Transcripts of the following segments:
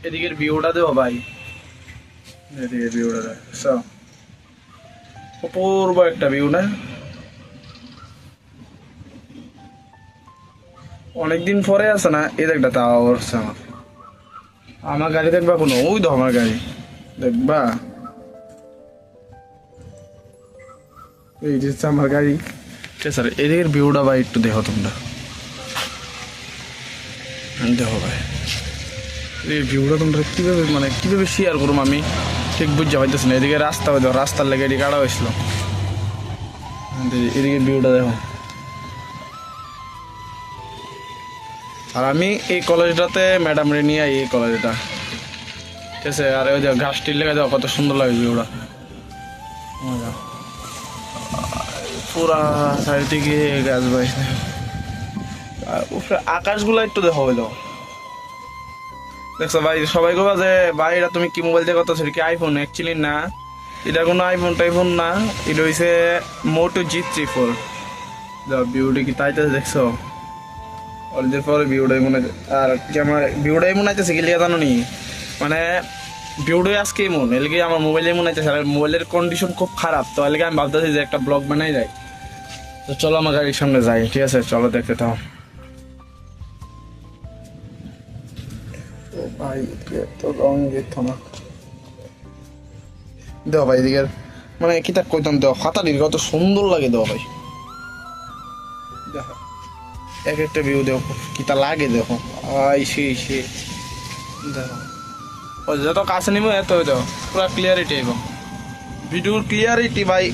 এদিকের ভিউটা দেবো ভাই, এদিকে ভিউটা দেখো, অপূর্ব একটা ভিউ না? অনেকদিন পরে আছে না, এই একটা তাওয়া করছে আমার। আমার গাড়ি দেখবা কোনো? ওই তো আমার গাড়ি দেখবা, এই যে হচ্ছে আমার গাড়ি। ঠিক আছে, এদিকের ভিউটা ভাই একটু দেখো তোমরা, দেখো ভাই এই ভিউটা তোমরা কীভাবে মানে কীভাবে শেয়ার করবো আমি ঠিক বুঝতে পারতেছি না। এদিকে রাস্তা, ওই দেখো রাস্তার লেগে এদিকে কাটা হয়েছিল, এদিকে ভিউটা দেখো। আর আমি এই কলেজটাতে ম্যাডাম রে নিয়ে এই কলেজটা, ঠিক আছে। আর ওই যে ঘাসটির লেগে যাও কত সুন্দর লাগে ভিউটা, পুরা চারিদিকে গাছ বাস। আকাশগুলো একটু দেখো, হইলো দেখছো ভাই? সবাই কবা যে ভাই এটা তুমি কি মোবাইল দিয়ে করতেছো, কি আইফোন? অ্যাকচুয়ালি না, এটা কোনো আইফোন টাইফোন না, এটা হইছে মোটো G34। ভিউটা কি তাইতে দেখছো? অনেকদিন পরে ভিউটাই মনে, আর ক্যামেরা ভিউটাই মনে হইতেছে কি লিয়া জানো নি, মানে ভিউটাই আজকে মন এলাকে আমার মোবাইলে মনে হইতেছে। আর মোবাইলের কন্ডিশন খুব খারাপ, তো এলাকে আমি ভাবতেছি যে একটা ব্লগ বানাই যায়। তো চলো আমার গাড়ির সামনে যাই, ঠিক আছে? চলো দেখতে থাও। ভাই তো রং যেত না, দেও ভাই এদিকে মানে কিতা কইতাম, দেও হাতারির কত সুন্দর লাগে, দেও ভাই দেখো এক একটা ভিউ দেখো কিতা লাগে, দেখো আই সে দেখো। ও যত কাছে নিবো এত দেখো পুরা ক্লিয়ারিটি এবং ভিডিওর ক্লিয়ারিটি ভাই।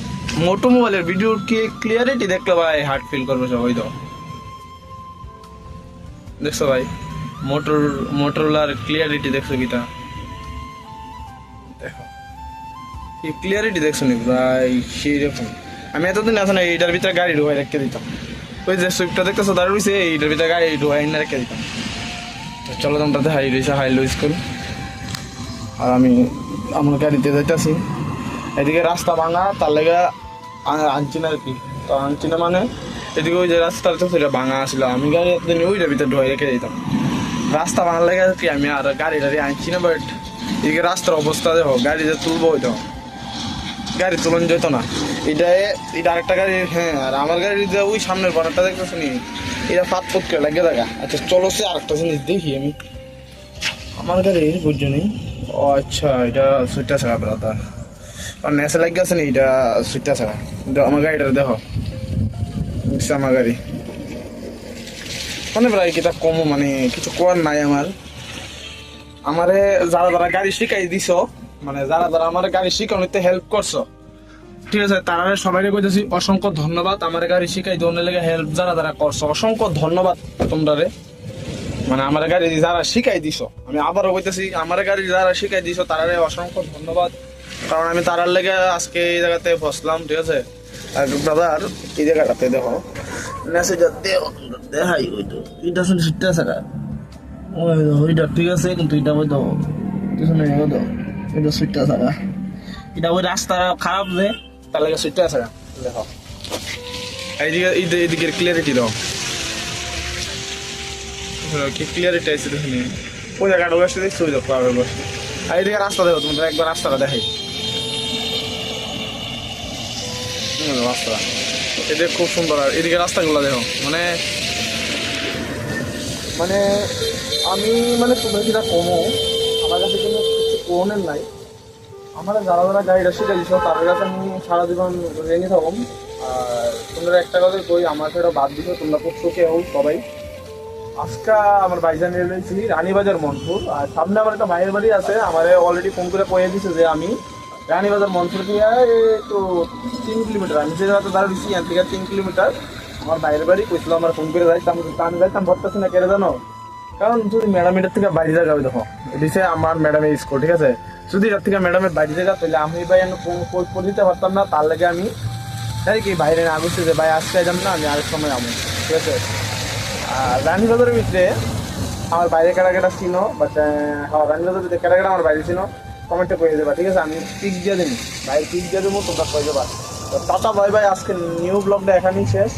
মোটো মোবাইলের ভিডিওর ক্লিয়ারিটি দেখলে ভাই হার্ট ফিল করবে সবাই। দাও দেখছো ভাই মোটরোলার ক্লিয়ারিটি দেখছো কিতা, দেখো এই ক্লিয়ারিটি দেখছো নি ভাই সেই রকম। আমি এতদিন আছে না এইটার ভিতরে গাড়ি ঢুকাই রেখে দিতাম, ওই যে সুইফটটা দেখতেছো দাঁড়িয়ে রয়েছে এইটার ভিতরে গাড়ি ঢুকাই না রেখে দিতাম। চলো তোমরা হাই রয়েছে, হাই লো স্কুল। আর আমি আমার গাড়িতে যাইতেছি, এদিকে রাস্তা ভাঙা, তার লেগে আনছি না আর কি। তো আনছি না মানে এদিকে ওই যে রাস্তাটা তো সেটা ভাঙা আসলো, আমি গাড়ি এতদিন ওইটার ভিতরে ঢুকাই রেখে দিতাম। রাস্তা ভাঙার লেগে আর কি আমি আর গাড়ি টাড়ি আনছি না। বাট এদিকে রাস্তার অবস্থা দেখো, গাড়ি যে তুলবো ওই তো গাড়ি তুলন যেত না। এটা আরেকটা গাড়ি, হ্যাঁ। আর আমার গাড়ি যে ওই সামনের বানারটা দেখতেছো নি, এটা ফাঁক ফুটকে লাগে দেখা। আচ্ছা চলো সে আরেকটা জিনিস দেখি আমি আমার গাড়ির বুঝছি। ও আচ্ছা, এটা সুইটটা ছাড়া ব্রাদার, আর নেশা লাগে গেছে নি, এটা সুইটটা ছাড়া। আমার গাড়িটা দেখো, আমার গাড়ি মানে প্রায় কিতা কমও মানে কিছু করার নাই আমার। আমারে যারা যারা গাড়ি শিখাই দিছো, মানে যারা যারা আমার গাড়ি শিখানোতে হেল্প করছো, ঠিক আছে, তারা সবাইকে কইতেছি অসংখ্য ধন্যবাদ। আমার গাড়ি শিখাই দোনের লেগে হেল্প যারা যারা করছো, অসংখ্য ধন্যবাদ তোমরা রে। মানে আমার গাড়ি যারা শিখাই দিছো, আমি আবারও কইতেছি আমার গাড়ি যারা শিখাই দিছো তারারে অসংখ্য ধন্যবাদ। কারণ আমি তারার লেগে আজকে এই জায়গাতে বসলাম, ঠিক আছে। আর ব্রাদার এই জায়গাটাতে দেখো মেসেজ দেখাই, ওই তো এটা শুনে শিখতে আছে ওইটা ঠিক আছে, কিন্তু এটা ওই তো পিছনে এটা সুইটটা থাকা, এটা ওই রাস্তা খারাপ যে তার লাগে সুইটটা আছে। দেখো এইদিকে এইদিকের ক্লিয়ারিটি দাও, কি ক্লিয়ারিটি আছে দেখুন। ওই জায়গাটা বসে দেখছি, ওই দেখো আবার বসে। আর এইদিকে রাস্তা দেখো, তোমাদের একবার রাস্তাটা দেখাই, রাস্তা এদিকে খুব সুন্দর। আর এদিকে রাস্তাগুলো দেখো, মানে মানে আমি মানে তুমি যেটা কমো আমার কাছে কিন্তু কিছু কোনের নাই। আমার যারা যারা গাড়িটা শিখে দিচ্ছ তাদের কাছে আমি সারা জীবন রেঙে থাকুম। আর তোমরা একটা কথাই কই, আমার সেটা বাদ দিছো, তোমরা খুব সুখে হও সবাই। আজকে আমার বাইজান রয়েছি রানীবাজার মনপুর, আর সামনে আমার একটা ভাইয়ের বাড়ি আছে। আমার অলরেডি ফোন করে কয়ে দিচ্ছে যে আমি রানীবাজার মনপুর থেকে একটু 3 কিলোমিটার, আমি যে জায়গাতে দাঁড়িয়েছি এখান থেকে 3 কিলোমিটার আমার বাইরের বাড়ি। কইছিল আমার ফোন করে যাইতাম, আমি যাইতাম ভরতেছি না, কেড়ে জানো? কারণ যদি ম্যাডামের থেকে বাইরে যাবে, দেখো দিছে আমার ম্যাডামের স্কুল, ঠিক আছে। যদি এর থেকে ম্যাডামের বাইরে যা তাহলে আমি ভাই করে দিতে পারতাম না। তার লাগে আমি তাই কি বাইরে না বুঝতে যে ভাই আজকে যাম না, আমি আরেক সময় যাবো, ঠিক আছে। আর রানীবাজারের ভিতরে আমার বাইরে কেটা ছিল, বাট হ্যাঁ রানীবাজারের ভিতরে কেটা আমার বাইরে ছিল কমেন্টে করে দেবা, ঠিক আছে। আমি পিক দিয়ে দিন ভাই, পিক দিয়ে দেবো, তোমরা কয়ে দেবা। তো টাটা বাই বাই, আজকে নিউ ব্লগটা এখানেই শেষ।